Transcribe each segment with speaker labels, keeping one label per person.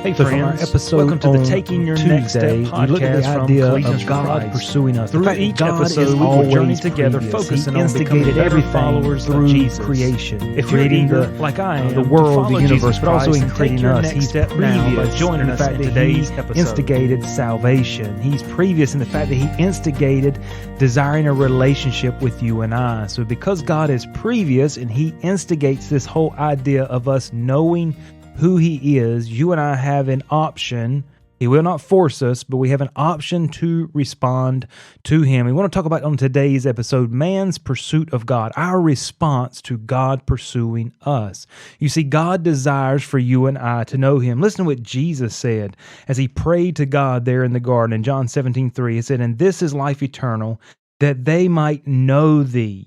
Speaker 1: Hey
Speaker 2: So from our
Speaker 1: friends,
Speaker 2: episode
Speaker 1: welcome to the
Speaker 2: on
Speaker 1: Taking Your Next Step
Speaker 2: Tuesday, we looked at
Speaker 1: podcast
Speaker 2: the
Speaker 1: from
Speaker 2: idea
Speaker 1: Ephesians
Speaker 2: of God
Speaker 1: Christ.
Speaker 2: pursuing us.
Speaker 1: Through
Speaker 2: The fact
Speaker 1: each
Speaker 2: that God
Speaker 1: episode,
Speaker 2: is
Speaker 1: we will journey
Speaker 2: always
Speaker 1: together,
Speaker 2: previous.
Speaker 1: focusing
Speaker 2: He
Speaker 1: on becoming
Speaker 2: instigated
Speaker 1: better
Speaker 2: everything
Speaker 1: followers of
Speaker 2: through
Speaker 1: Jesus.
Speaker 2: creation,
Speaker 1: If you're
Speaker 2: creating
Speaker 1: eager,
Speaker 2: the,
Speaker 1: like I am,
Speaker 2: the
Speaker 1: to
Speaker 2: world,
Speaker 1: follow
Speaker 2: the universe,
Speaker 1: Jesus
Speaker 2: but also
Speaker 1: Christ
Speaker 2: in
Speaker 1: and take
Speaker 2: creating
Speaker 1: your
Speaker 2: us.
Speaker 1: next
Speaker 2: He's
Speaker 1: step now by
Speaker 2: previous
Speaker 1: joining
Speaker 2: in the
Speaker 1: us
Speaker 2: fact
Speaker 1: in
Speaker 2: that
Speaker 1: today's
Speaker 2: He
Speaker 1: episode.
Speaker 2: instigated salvation. He's previous in the fact that He instigated desiring a relationship with you and I. So because God is previous and He instigates this whole idea of us knowing who He is, you and I have an option. He will not force us, but we have an option to respond to Him. We want to talk about on today's episode, man's pursuit of God, our response to God pursuing us. You see, God desires for you and I to know Him. Listen to what Jesus said as He prayed to God there in the garden in John 17:3. He said, "And this is life eternal, that they might know Thee,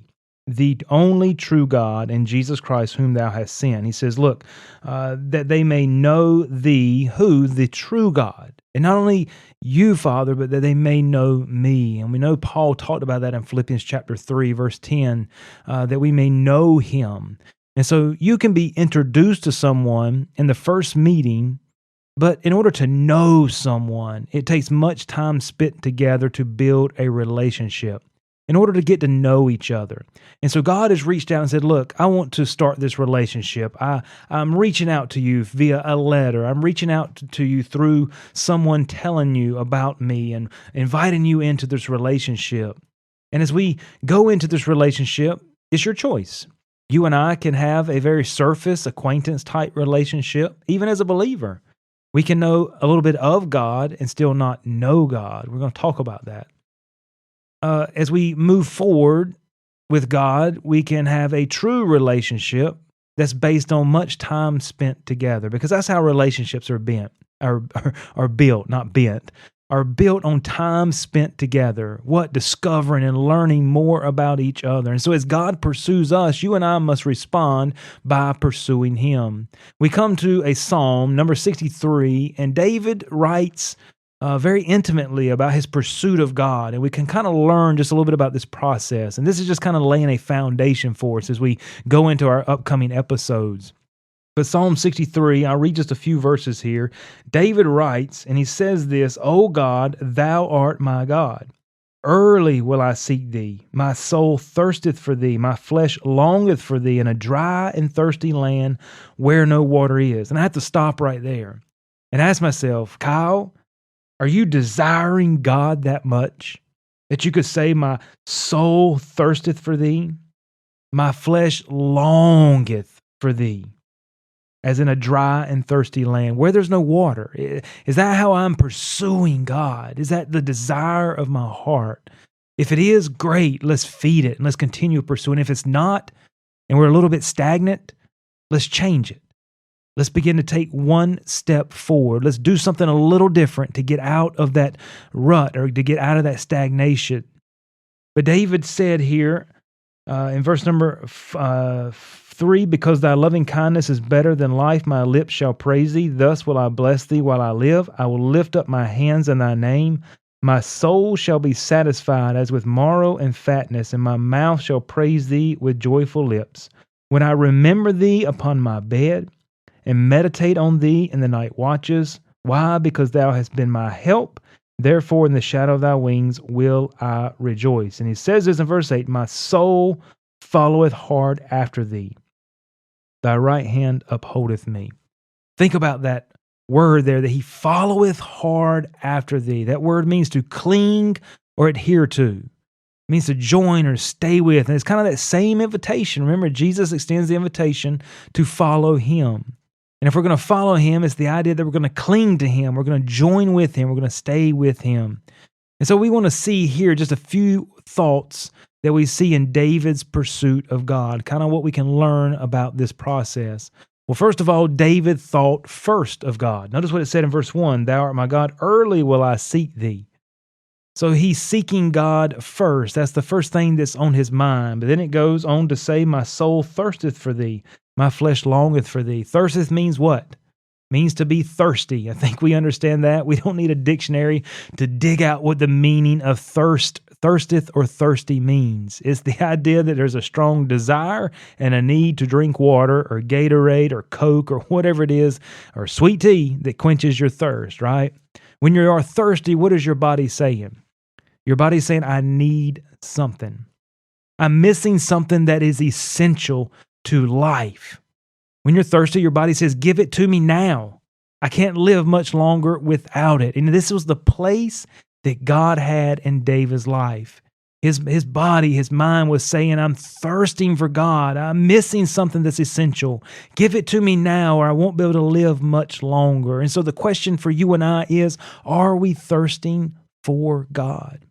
Speaker 2: the only true God, and Jesus Christ whom thou hast sent." He says, look, that they may know thee, who? The true God. And not only you, Father, but that they may know me. And we know Paul talked about that in Philippians chapter 3, verse 10, that we may know Him. And so you can be introduced to someone in the first meeting, but in order to know someone, it takes much time spent together to build a relationship, in order to get to know each other. And so God has reached out and said, look, I want to start this relationship. I'm reaching out to you via a letter. I'm reaching out to you through someone telling you about me and inviting you into this relationship. And as we go into this relationship, it's your choice. You and I can have a very surface acquaintance type relationship, even as a believer. We can know a little bit of God and still not know God. We're going to talk about that. As we move forward with God, we can have a true relationship that's based on much time spent together, because that's how relationships are built, not bent, are built on time spent together, discovering and learning more about each other. And so as God pursues us, you and I must respond by pursuing Him. We come to a Psalm, number 63, and David writes very intimately about his pursuit of God. And we can kind of learn just a little bit about this process. And this is just kind of laying a foundation for us as we go into our upcoming episodes. But Psalm 63, I'll read just a few verses here. David writes, and he says this, "O God, thou art my God. Early will I seek thee. My soul thirsteth for thee. My flesh longeth for thee in a dry and thirsty land where no water is." And I have to stop right there and ask myself, Kyle, are you desiring God that much that you could say, "My soul thirsteth for thee, my flesh longeth for thee," as in a dry and thirsty land where there's no water? Is that how I'm pursuing God? Is that the desire of my heart? If it is, great, let's feed it and let's continue pursuing. If it's not, and we're a little bit stagnant, let's change it. Let's begin to take one step forward. Let's do something a little different to get out of that rut or to get out of that stagnation. But David said here in verse number 3, "Because thy loving kindness is better than life, my lips shall praise thee. Thus will I bless thee while I live. I will lift up my hands in thy name. My soul shall be satisfied as with marrow and fatness, and my mouth shall praise thee with joyful lips. When I remember thee upon my bed, and meditate on thee in the night watches. Why? Because thou hast been my help. Therefore, in the shadow of thy wings will I rejoice." And he says this in verse 8, "My soul followeth hard after thee. Thy right hand upholdeth me." Think about that word there, that he followeth hard after thee. That word means to cling or adhere to. It means to join or stay with. And it's kind of that same invitation. Remember, Jesus extends the invitation to follow Him. And if we're going to follow Him, it's the idea that we're going to cling to Him. We're going to join with Him. We're going to stay with Him. And so we want to see here just a few thoughts that we see in David's pursuit of God, kind of what we can learn about this process. Well, first of all, David thought first of God. Notice what it said in verse 1, "Thou art my God, early will I seek thee." So he's seeking God first. That's the first thing that's on his mind. But then it goes on to say, "My soul thirsteth for thee. My flesh longeth for thee." Thirsteth means what? means to be thirsty. I think we understand that. We don't need a dictionary to dig out what the meaning of thirsteth, or thirsty means. It's the idea that there's a strong desire and a need to drink water or Gatorade or Coke or whatever it is, or sweet tea that quenches your thirst, right? When you are thirsty, what is your body saying? Your body's saying, I need something. I'm missing something that is essential to life. When you're thirsty, your body says, give it to me now. I can't live much longer without it. And this was the place that God had in David's life. His body, his mind was saying, I'm thirsting for God. I'm missing something that's essential. Give it to me now, or I won't be able to live much longer. And so the question for you and I is, are we thirsting for God?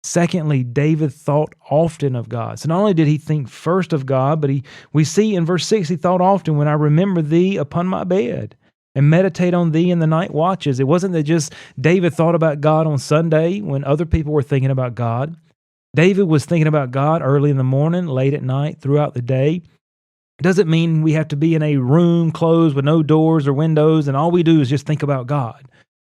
Speaker 2: Secondly, David thought often of God. So not only did he think first of God, but we see in verse 6, he thought often, when I remember thee upon my bed and meditate on thee in the night watches. It wasn't that just David thought about God on Sunday when other people were thinking about God. David was thinking about God early in the morning, late at night, throughout the day. It doesn't mean we have to be in a room closed with no doors or windows and all we do is just think about God.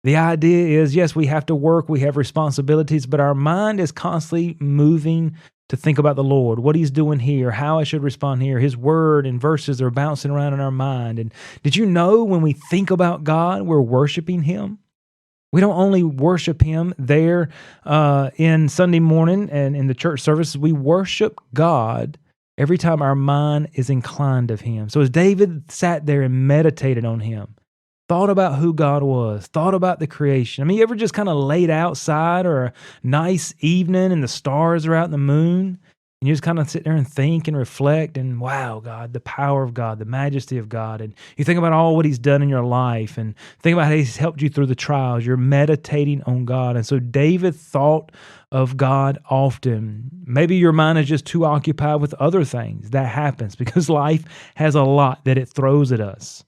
Speaker 2: The idea is, yes, we have to work, we have responsibilities, but our mind is constantly moving to think about the Lord, what he's doing here, how I should respond here. His word and verses are bouncing around in our mind. And did you know when we think about God, we're worshiping him? We don't only worship him there in Sunday morning and in the church services. We worship God every time our mind is inclined of him. So as David sat there and meditated on him, thought about who God was, thought about the creation. I mean, you ever just kind of laid outside or a nice evening and the stars are out and the moon, and you just kind of sit there and think and reflect and wow, God, the power of God, the majesty of God. And you think about all what he's done in your life and think about how he's helped you through the trials. You're meditating on God. And so David thought of God often. Maybe your mind is just too occupied with other things. That happens because life has a lot that it throws at us.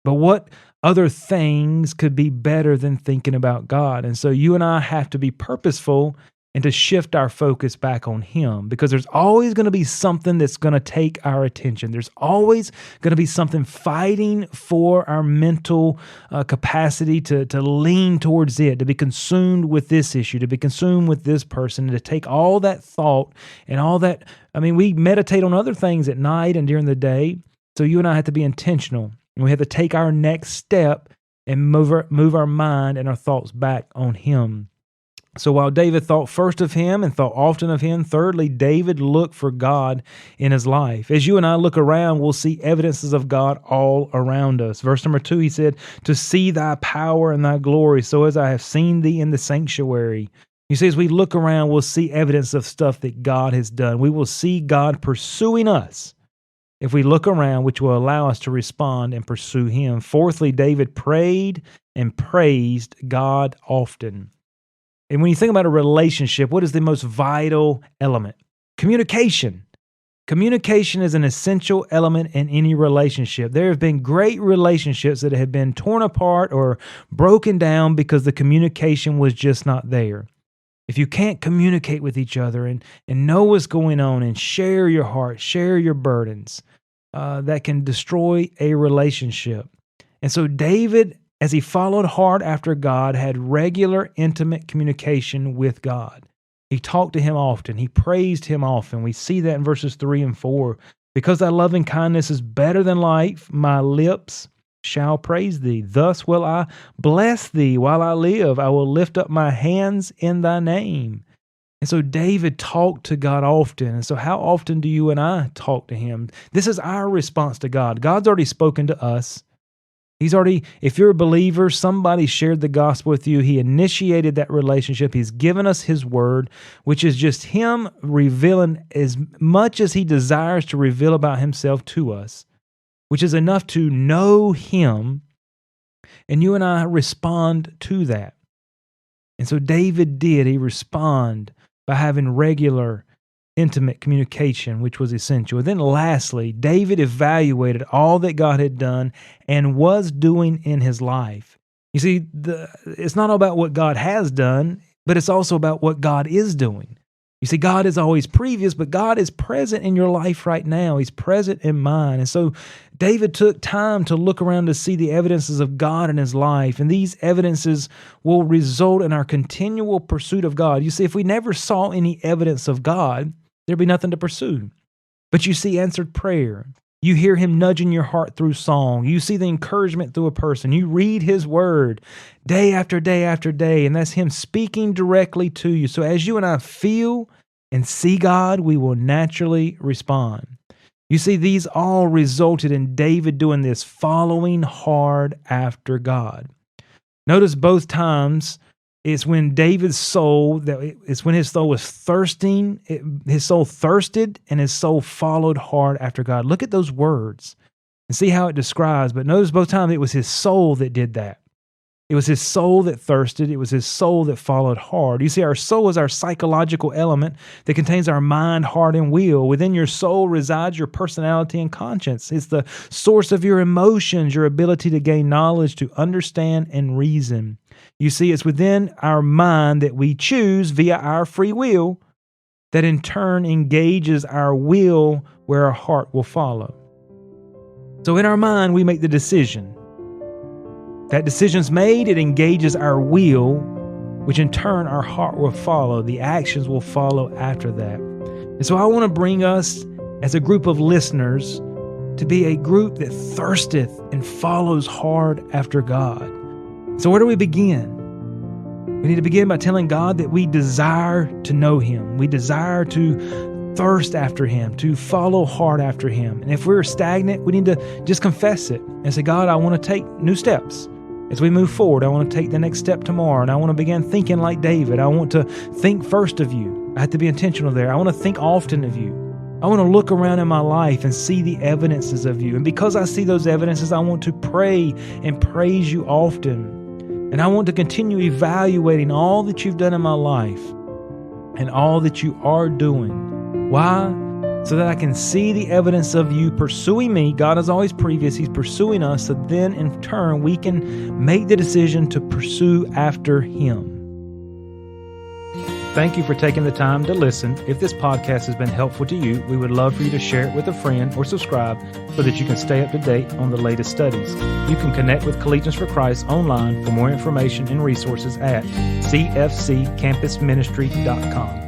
Speaker 2: But what other things could be better than thinking about God? And so you and I have to be purposeful and to shift our focus back on him, because there's always going to be something that's going to take our attention. There's always going to be something fighting for our mental capacity to lean towards it, to be consumed with this issue, to be consumed with this person, and to take all that thought and all that. I mean, we meditate on other things at night and during the day. So you and I have to be intentional. And we have to take our next step and move our mind and our thoughts back on him. So while David thought first of him and thought often of him, thirdly, David looked for God in his life. As you and I look around, we'll see evidences of God all around us. Verse number 2, he said, to see thy power and thy glory, so as I have seen thee in the sanctuary. You see, as we look around, we'll see evidence of stuff that God has done. We will see God pursuing us if we look around, which will allow us to respond and pursue him. Fourthly, David prayed and praised God often. And when you think about a relationship, what is the most vital element? Communication. Communication is an essential element in any relationship. There have been great relationships that have been torn apart or broken down because the communication was just not there. If you can't communicate with each other and know what's going on and share your heart, share your burdens, that can destroy a relationship. And so David, as he followed hard after God, had regular, intimate communication with God. He talked to him often. He praised him often. We see that in verses 3 and 4. Because thy loving kindness is better than life, my lips shall praise thee. Thus will I bless thee while I live. I will lift up my hands in thy name. And so David talked to God often. And so how often do you and I talk to him? This is our response to God. God's already spoken to us. If you're a believer, somebody shared the gospel with you. He initiated that relationship. He's given us his word, which is just him revealing as much as he desires to reveal about himself to us, which is enough to know him. And you and I respond to that. And so David did. He responded by having regular, intimate communication, which was essential. And then lastly, David evaluated all that God had done and was doing in his life. You see, it's not about what God has done, but it's also about what God is doing. You see, God is always previous, but God is present in your life right now. He's present in mine. And so David took time to look around to see the evidences of God in his life. And these evidences will result in our continual pursuit of God. You see, if we never saw any evidence of God, there'd be nothing to pursue. But you see answered prayer. You hear him nudging your heart through song. You see the encouragement through a person. You read his word day after day after day, and that's him speaking directly to you. So as you and I feel and see God, we will naturally respond. You see, these all resulted in David doing this, following hard after God. Notice both times it's when David's soul, it's when his soul was thirsting, his soul thirsted and his soul followed hard after God. Look at those words and see how it describes. But notice both times it was his soul that did that. It was his soul that thirsted. It was his soul that followed hard. You see, our soul is our psychological element that contains our mind, heart, and will. Within your soul resides your personality and conscience. It's the source of your emotions, your ability to gain knowledge, to understand, and reason. You see, it's within our mind that we choose via our free will that in turn engages our will where our heart will follow. So in our mind, we make the decision. That decision's made, it engages our will, which in turn our heart will follow. The actions will follow after that. And so I want to bring us as a group of listeners to be a group that thirsteth and follows hard after God. So where do we begin? We need to begin by telling God that we desire to know him. We desire to thirst after him, to follow hard after him. And if we're stagnant, we need to just confess it and say, God, I want to take new steps. As we move forward, I want to take the next step tomorrow, and I want to begin thinking like David. I want to think first of you. I have to be intentional there. I want to think often of you. I want to look around in my life and see the evidences of you. And because I see those evidences, I want to pray and praise you often. And I want to continue evaluating all that you've done in my life and all that you are doing. Why? So that I can see the evidence of you pursuing me. God is always previous. He's pursuing us. So then in turn, we can make the decision to pursue after him. Thank you for taking the time to listen. If this podcast has been helpful to you, we would love for you to share it with a friend or subscribe so that you can stay up to date on the latest studies. You can connect with Collegians for Christ online for more information and resources at cfccampusministry.com.